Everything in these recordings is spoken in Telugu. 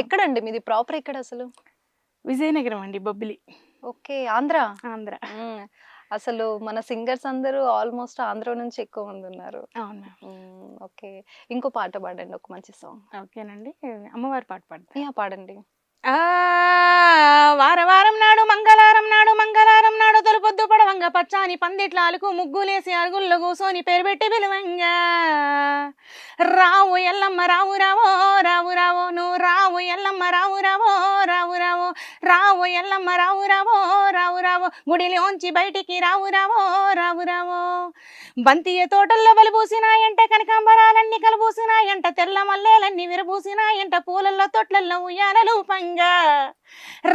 ఎక్కడండి మీది ప్రాపర్ ఎక్కడ అసలు? విజయనగరం అండి, బొబ్బిలి. ఓకే. ఆంధ్ర. ఆంధ్ర. అసలు మన సింగర్స్ అందరూ ఆల్మోస్ట్ ఆంధ్ర నుంచి ఎక్కువ మంది ఉన్నారు. అవును మ్యామ్. ఓకే. ఇంకో పాట పాడండి, ఒక మంచి సాంగ్. ఓకేనండి. అమ్మవారి పాట పాడతా. యాహ్! పాడండి. వారం నాడు మంగళవారం నాడు తొలిపొద్దు పడవంగ పచ్చాని పందిట్లాలకు ముగ్గులేసి అరుగుల్లో కూసోని పేరు పెట్టి పిలువంగా రావు ఎల్లమ్మ రావు రావో రావు రావో నువ్వు రావు ఎల్లమ్మ రావు రావో రావు రావో రావు ఎల్లమ్మ రావు రావో రావు రావో గుడిలోంచి బయటికి రావు రావో రావు రావో బంతియ తోటల్లో బలిపూసినాయంట కనకాంబరాలన్నీ కలుపూసినాయంట తెల్ల మల్లెలన్నీ విరబూసినాయంట పూలల్లో తొట్లల్లో ఉయ్యాలలు పంగా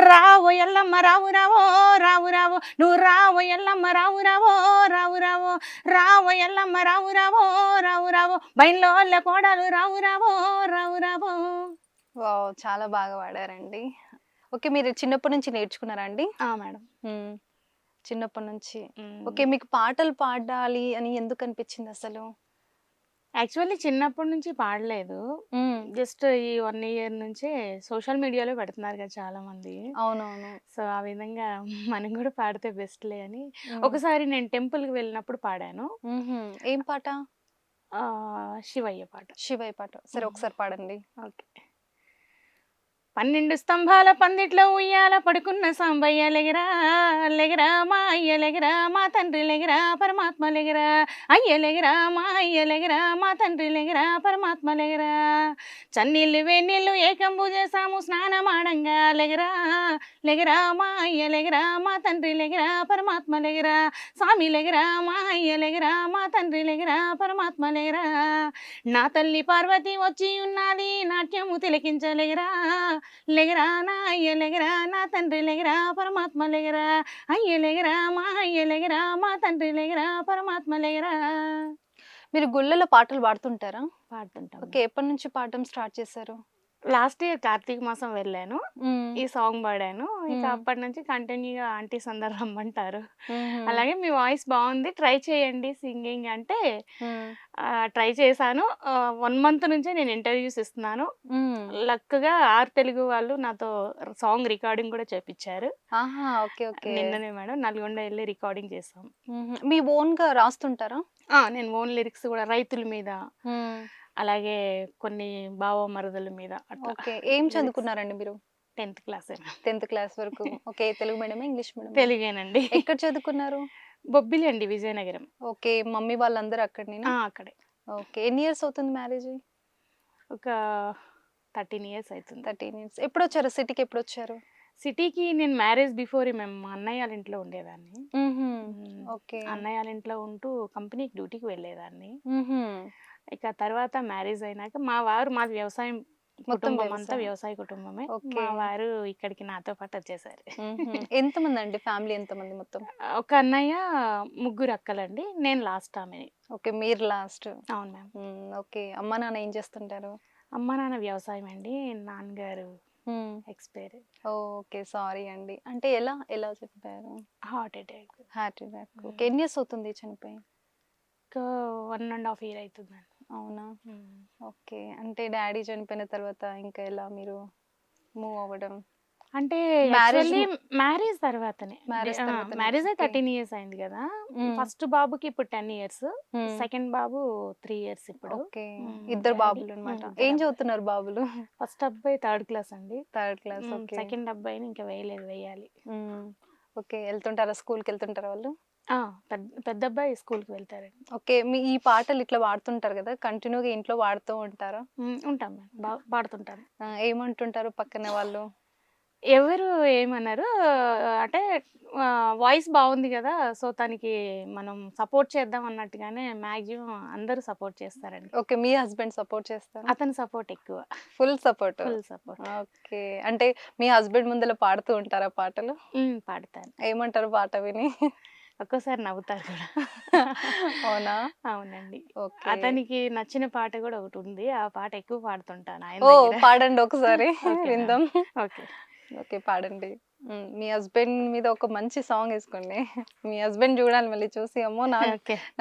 రావు ఎల్లమ్మ రావు రావో రావు రావో నువ్వు రావు ఎల్లమ్మ రావు రావో రావు రావో రావు ఎల్లమ్మ రావు రావో రావు రావో బయల్లో వాళ్ళ కోడలు రావు రావో రావు రావో. వావ్! చాలా బాగా పాడారండి. ఓకే. మీరు చిన్నప్పటి నుంచి నేర్చుకున్నారా అండి? మేడం. చిన్నప్పటి నుంచి. ఓకే. మీకు పాటలు పాడాలి అని ఎందుకు అనిపించింది అసలు? యాక్చువల్లీ చిన్నప్పటి నుంచి పాడలేదు. జస్ట్ ఈ 1 ఇయర్ నుంచే సోషల్ మీడియాలో పెడుతున్నారు కదా చాలా మంది. అవునవును. సో ఆ విధంగా మనం కూడా పాడితే బెస్ట్లే అని ఒకసారి నేను టెంపుల్కి వెళ్ళినప్పుడు పాడాను. ఏం పాట? శివయ్య పాట. శివయ్య పాట. సరే ఒకసారి పాడండి. ఓకే. 12 స్తంభాల పందిట్లో ఉయ్యాల పడుకున్న సాంబయ్య లెగరా లెగరా మా అయ్య లెగరా మా తండ్రి లెగరా పరమాత్మ లెగరా అయ్య లెగరా మా అయ్య లెగరా మా తండ్రి లెగరా పరమాత్మ లెగరా చన్నీళ్ళు వేణీళ్ళు ఏకంబు చేసాము స్నానమాడంగా లెగరా లెగరా మా అయ్య లెగరా మా తండ్రి లెగరా పరమాత్మ లెగరా స్వామి లెగరా మా అయ్య లెగరా మా తండ్రి లెగరా పరమాత్మ లెగరా నా తల్లి పార్వతి వచ్చి ఉన్నది నాట్యము తిలకించలేగరా లెగరా నా అయ్య లెగరా నా తండ్రి లెగరా పరమాత్మ లెగరా అయ్య లెగరా మా అయ్య లెగరా మా తండ్రి లెగరా పరమాత్మ లెగరా. మీరు గుళ్ళలో పాటలు పాడుతుంటారా? పాడుతుంటాం. ఓకే. ఎప్పటి నుంచి పాడడం స్టార్ట్ చేశారు? లాస్ట్ ఇయర్ కార్తీక మాసం వెళ్ళాను, ఈ సాంగ్ పాడాను. ఇక అప్పటి నుంచి కంటిన్యూగా ఆంటీస్ అందరు రమ్మంటారు. అలాగే మీ వాయిస్ బాగుంది, ట్రై చేయండి సింగింగ్ అంటే ట్రై చేశాను. 1 మంత్ నుంచే నేను ఇంటర్వ్యూస్ ఇస్తున్నాను. లక్గా 6 తెలుగు వాళ్ళు నాతో సాంగ్ రికార్డింగ్ కూడా చేపించారు. నిన్ననే మేడం నల్గొండ వెళ్ళి రికార్డింగ్ చేసాం. మీ ఓన్ గా రాస్తుంటారా? నేను ఓన్ లిరిక్స్ కూడా రైతుల మీద, అలాగే కొన్ని బావ మరదల మీద అట్లా. ఏం చదువుకున్నారండి మీరు? 10th class. 10th క్లాస్ వరకు. ఓకే. తెలుగు మీడియమా, ఇంగ్లీష్ మీడియం? తెలుగేనండి. ఎక్కడ చదువుకున్నారు? బొబ్బిలి అండి, విజయనగరం. ఓకే. మమ్మీ వాళ్ళందరూ అక్కడనేనా? అక్కడే. ఓకే. ఎన్ని ఇయర్స్ అవుతుంది మ్యారేజ్? ఒక 13 ఇయర్స్ అవుతుంది. 13 ఇయర్స్. ఎప్పుడు వచ్చారు సిటీకి? ఎప్పుడు వచ్చారు సిటీకి? నేను మ్యారేజ్ బిఫోర్ మేము మా అన్నయ్య వాళ్ళ ఇంట్లో ఉండేదాన్ని. ఓకే. అన్నయ్య వాళ్ళ ఇంట్లో ఉంటూ కంపెనీకి డ్యూటీకి వెళ్ళేదాన్ని. ఇక తర్వాత మ్యారేజ్ అయినాక మాది వ్యవసాయం కుటుంబం, అంతా వ్యవసాయ కుటుంబమే. మా వారు ఇక్కడికి నాతో పాటు వచ్చేసారు. ఎంతమంది అండి ఫ్యామిలీ? ఎంతమంది మొత్తం? ఒక అన్నయ్య, 3 అక్కలండి, నేను లాస్ట్ ఆమెని. ఓకే. మీరు లాస్ట్. అవును మ్యామ్. ఓకే. అమ్మ నాన్న ఏం చేస్తుంటారు? అమ్మ నాన్న వ్యవసాయం అండి, నాన్నగారు ఎక్స్పైర్. ఓకే. సారీ అండి. అంటే ఎలా ఎలా చెప్పారు? Heart attack. ఓకే. ఎన్ని ఇయర్స్ అవుతుంది చనిపోయి? 1.5 year అవుతుందండి. అవునా? ఓకే. అంటే డాడీ చనిపోయిన తర్వాత ఇంకా ఎలా మీరు మూవ్ అవ్వడం? అంటే మ్యారేజ్ తర్వాతనే. మ్యారేజ్ 13 years అయింది కదా. ఫస్ట్ బాబుకి ఇప్పుడు 10 years, సెకండ్ బాబు 3 years ఇప్పుడు. ఓకే. 2 బాబులు అన్నమాట. ఏం చదువుతున్నారు బాబులు? ఫస్ట్ అబ్బాయి 3rd class అండి. 3rd class. ఓకే. సెకండ్ అబ్బాయిని ఇంకా వేయాలి. ఓకే. వెళ్తుంటారా? స్కూల్కి వెళ్తుంటారా వాళ్ళు? పెద్ద అబ్బాయి స్కూల్కి వెళ్తారండి. ఓకే. మీ ఈ పాటలు ఇట్లా పాడుతుంటారు కదా, కంటిన్యూగా ఇంట్లో పాడుతూ ఉంటారా? ఉంటాం, పాడుతుంటాను. ఏమంటుంటారు పక్కన వాళ్ళు? ఎవరు ఏమన్నారు అంటే వాయిస్ బాగుంది కదా, సో తనకి మనం సపోర్ట్ చేద్దాం అన్నట్టుగానే మ్యాక్సిమం అందరూ సపోర్ట్ చేస్తారండి. ఓకే. మీ హస్బెండ్ సపోర్ట్ చేస్తారు? అతని సపోర్ట్ ఎక్కువ. Full support. ఓకే. అంటే మీ హస్బెండ్ ముందర పాడుతూ ఉంటారా పాటలు? పాడతాను. ఏమంటారు పాట విని? ఒక్కోసారి నవ్వుతారు కూడా. అవునా? అవునండి. అతనికి నచ్చిన పాట కూడా ఒకటి ఉంది, ఆ పాట ఎక్కువ పాడుతుంటాను. పాడండి ఒకసారి విందాం. ఓకే. ఓకే. పాడండి. మీ హస్బెండ్ మీద ఒక మంచి సాంగ్ వేసుకోండి. మీ హస్బెండ్ చూడాలి మళ్ళీ చూసి, అమ్మో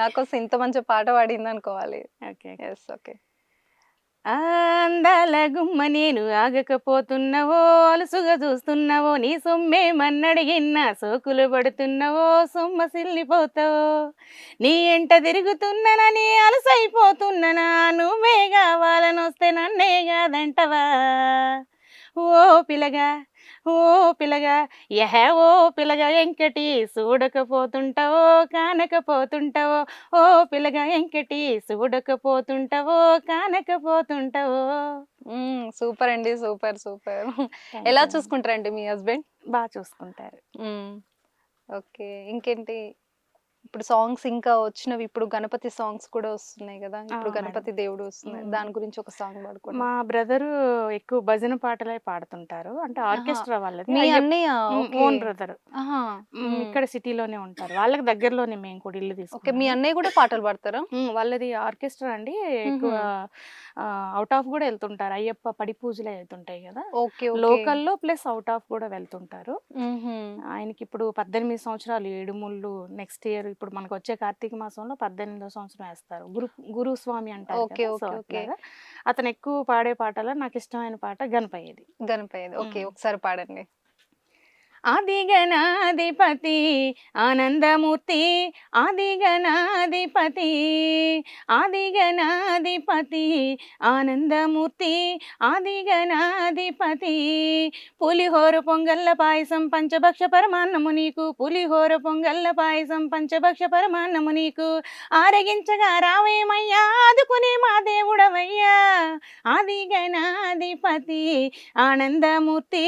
నాకోసం ఇంత మంచి పాట పాడింది అనుకోవాలి. ఓకే. అందాల గుమ్మ నేను ఆగకపోతున్నావో అలుసుగా చూస్తున్నావో నీ సొమ్మే మన్నడిగిన్నా సోకులు పడుతున్నావో సొమ్మ సిల్లిపోతావో నీ ఎంట తిరుగుతున్నానని అలసైపోతున్నానా నువ్వే కావాలనొస్తే నన్నే కాదంటవా ఓ పిల్లగా ఓ పిల్లగా యహ ఓ పిల్లగా ఎంకటి చూడకపోతుంటావో కానకపోతుంటావో ఓ పిల్లగా ఎంకటి చూడకపోతుంటావో కానకపోతుంటావో. సూపర్ అండి, సూపర్ సూపర్. ఎలా చూసుకుంటారండి మీ హస్బెండ్? బాగా చూసుకుంటారు. ఓకే, ఇంకేంటి ఇప్పుడు సాంగ్స్ ఇంకా వచ్చినవి, ఇప్పుడు గణపతి సాంగ్స్ కూడా వస్తున్నాయి కదా, ఇప్పుడు మేడం. గణపతి దేవుడు వస్తున్నాయి, దాని గురించి ఒక సాంగ్ పాడుకోండి. మా బ్రదరు ఎక్కువ భజన పాటలే పాడుతుంటారు, అంటే ఆర్కెస్ట్రా వాళ్ళది. మీ అన్నయ్య? ఓకే. ఓన్ బ్రదర్ ఆహా. ఇక్కడ సిటీలోనే ఉంటారు, వాళ్ళకి దగ్గరలోనే మేము కూడా ఇల్లు ఓకే, మీ తీసుకున్నాం. అన్నయ్య కూడా పాటలు పాడతారా? వాళ్ళది ఆర్కెస్ట్రా అండి, ఎక్కువ అవుట్ ఆఫ్ కూడా వెళ్తుంటారు, అయ్యప్ప పడి పూజలే వెళ్తుంటాయి కదా, ఓకే ఓకే. లోకల్లో ప్లస్ అవుట్ ఆఫ్ కూడా వెళ్తుంటారు. మ్మ్హ. ఆయనకి ఇప్పుడు 18 సంవత్సరాలు, 7 ముళ్ళు. నెక్స్ట్ ఇయర్ ఇప్పుడు మనకు వచ్చే కార్తీక మాసంలో 18వ సంవత్సరం వేస్తారు. గురుస్వామి అంటారు ఓకే కదా, సో ఓకే ఓకే. అట్లాగా. అతను ఎక్కువ పాడే పాటలో నాకు ఇష్టమైన పాట గణపయ్యది. గణపయ్యది. ఓకే, ఒకసారి పాడండి. ఆదిగణాధిపతి ఆనందమూర్తి ఆదిగణాధిపతి ఆదిగణాధిపతి ఆనందమూర్తి ఆదిగణాధిపతి పులిహోర పొంగల్ల పాయసం పంచభక్ష పరమాన్నము నీకు పులిహోర పొంగల్ల పాయసం పంచభక్ష పరమాన్నము నీకు ఆరగించగా రావేమయ్యా ఆదుకునే మా దేవుడవయ్యా ఆదిగణాధిపతి ఆనందమూర్తి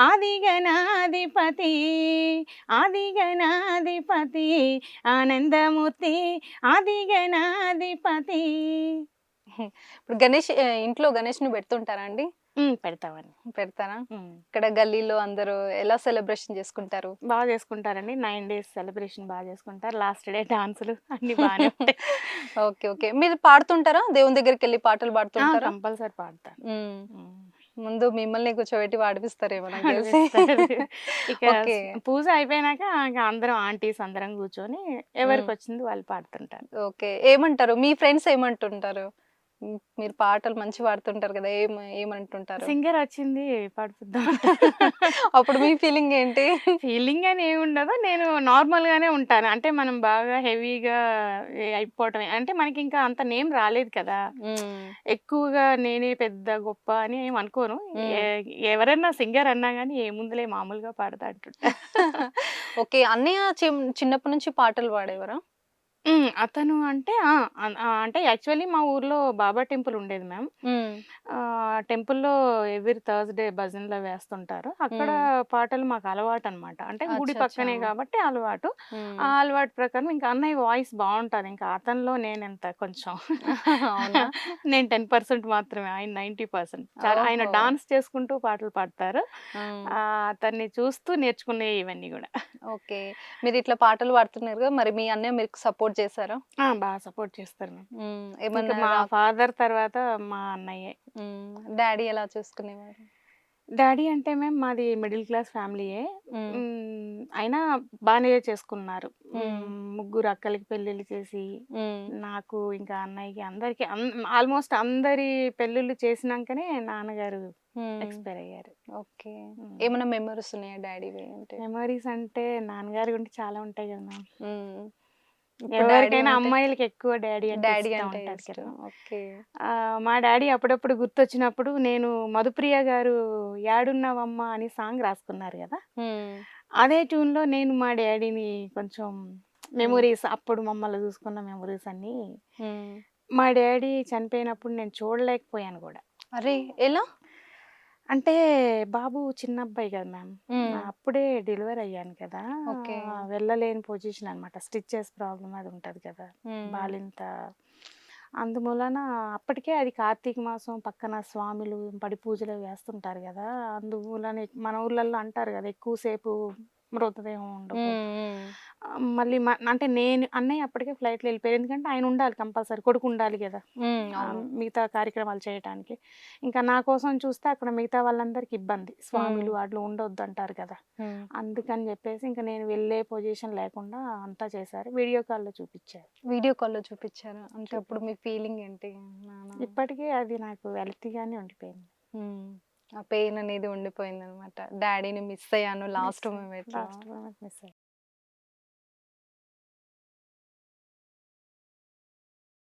ఆదిగణాధిపతి ఆదిగణాధిపతి ఆనందమూర్తి ఆదిగణాధిపతి. ఇప్పుడు గణేష్ ఇంట్లో గణేష్ ని పెడుతుంటారా అండి? పెడతామని. పెడతారా? ఇక్కడ గల్లీలో అందరూ ఎలా సెలబ్రేషన్ చేసుకుంటారు? బాగా చేసుకుంటారండి, 9 days సెలబ్రేషన్ బాగా చేసుకుంటారు, లాస్ట్ డే డాన్సులు అన్ని బాగానే ఉంటాయి. Okay okay. మీరు పాడుతుంటారా? దేవుని దగ్గరికి వెళ్ళి పాటలు పాడుతుంటారా? కంపల్సరీ పాడతాను. ముందు మిమ్మల్ని కూర్చోబెట్టి పాడిపిస్తారేమో నాకు తెలిసి. ఇక ఓకే. పూజ అయిపోయినాక ఇక అందరం ఆంటీస్ అందరం కూర్చొని ఎవరికి వచ్చింది వాళ్ళు పాడుతుంటారు. ఓకే, ఏమంటారు మీ ఫ్రెండ్స్, ఏమంటుంటారు? మీరు పాటలు మంచి పాడుతుంటారు కదా, ఏమంటుంటారు? సింగర్ వచ్చింది పాడిపిద్దాం. అప్పుడు మీ ఫీలింగ్ ఏంటి? ఫీలింగ్ అని ఏమి ఉండదు, నేను నార్మల్ గానే ఉంటాను, అంటే మనం బాగా హెవీగా అయిపోవటమే, అంటే మనకి ఇంకా అంత నేమ్ రాలేదు కదా, ఎక్కువగా నేనే పెద్ద గొప్ప అని ఏం అనుకోను. ఎవరన్నా సింగర్ అన్నా గానీ ఏముందులే మామూలుగా పాడతా అంటుంటా. ఓకే, అన్నయ్య చిన్నప్పటి నుంచి పాటలు పాడేవారా? అతను అంటే అంటే యాక్చువల్లీ మా ఊర్లో బాబా టెంపుల్ ఉండేది మ్యామ్. టెంపుల్లో ఎవ్రీ థర్స్‌డే భజనలు వేస్తుంటారు. అక్కడ పాటలు మాకు అలవాటు అనమాట. అంటే గుడి పక్కనే కాబట్టి అలవాటు. ఆ అలవాటు ప్రకారం ఇంకా అన్నయ్య వాయిస్ బాగుంటది. ఇంకా అతనిలో నేనెంత కొంచెం అవునా? నేను 10% మాత్రమే, ఆయన 90%. ఆయన ఓహో. డాన్స్ చేసుకుంటూ పాటలు పాడతారు. అతన్ని చూస్తూ నేర్చుకునేవి ఇవన్నీ కూడా. ఓకే, మీరు ఇట్లా పాటలు పాడుతున్నారు కదా, మరి మీ అన్నయ్య మీకు సపోర్ట్ చేశారా? బాగా సపోర్ట్ చేస్తారు మ్యామ్. ఏమన్నా మా ఫాదర్ తర్వాత మా అన్నయ్యే. డాడీ ఎలా చూసుకునేవారు? డాడీ అంటే మేము మాది మిడిల్ క్లాస్ ఫ్యామిలీయే. అయినా బాగానే చేసుకున్నారు. ముగ్గురు అక్కలకి పెళ్ళిళ్ళు చేసి నాకు ఇంకా అన్నయ్యకి అందరికి ఆల్మోస్ట్ అందరి పెళ్ళిళ్ళు చేసినాకనే నాన్నగారు ఎక్స్పైర్ అయ్యారు. ఓకే, ఏమైనా మెమరీస్ ఉన్నాయా డాడీ అంటే? మెమరీస్ అంటే నాన్నగారి గురించి చాలా ఉంటాయి కదా మ్యామ్. ఇప్పుడు ఎవరికైనా అమ్మాయిలకి ఎక్కువ డాడీ డాడీ అంటే అంటే ఉంటారు ఇష్టం. కదా. ఓకే. మా డాడీ అప్పుడప్పుడు గుర్తొచ్చినప్పుడు నేను మధుప్రియ గారు యాడున్నావమ్మా అని సాంగ్ రాసుకున్నారు కదా, అదే ట్యూన్లో నేను మా డాడీని కొంచెం మెమొరీస్, అప్పుడు మమ్మల్ని చూసుకున్న మెమొరీస్ అన్ని, మా డాడీ చనిపోయినప్పుడు నేను చూడలేకపోయాను కూడా. అరే, ఎలా? అంటే బాబు చిన్న అబ్బాయి కదా మ్యామ్, అప్పుడే డెలివరీ అయ్యాను కదా, ఓకే. వెళ్ళలేని పొజిషన్ అనమాట, స్టిచెస్ ప్రాబ్లం అది ఉంటుంది కదా, బాలింత. అందువలన అప్పటికే అది కార్తీక మాసం, పక్కన స్వాములు పడి పూజలు వేస్తుంటారు కదా, అందువలన మన ఊర్లలో అంటారు కదా ఎక్కువసేపు మృతదేహం ఉండదు. మళ్ళీ అంటే నేను అన్నయ్య అప్పటికే ఫ్లైట్లో వెళ్ళిపోయారు, ఎందుకంటే ఆయన ఉండాలి కంపల్సరీ, కొడుకు ఉండాలి కదా మిగతా కార్యక్రమాలు చేయడానికి. ఇంకా నా కోసం చూస్తే అక్కడ మిగతా వాళ్ళందరికి ఇబ్బంది, స్వామిలు అట్లా ఉండొద్దు అంటారు కదా, అందుకని చెప్పేసి ఇంకా నేను వెళ్ళే పొజిషన్ లేకుండా అంతా చేశారు. వీడియో కాల్లో చూపించారు. వీడియో కాల్లో చూపించారా? అంటే అప్పుడు మీ ఫీలింగ్ ఏంటి? ఇప్పటికీ అది నాకు వెల్తీగానే ఉండిపోయింది. ఆ పెయిన్ అనేది ఉండిపోయింది అనమాట. డాడీని మిస్ అయ్యాను లాస్ట్ మూమెంట్. మిస్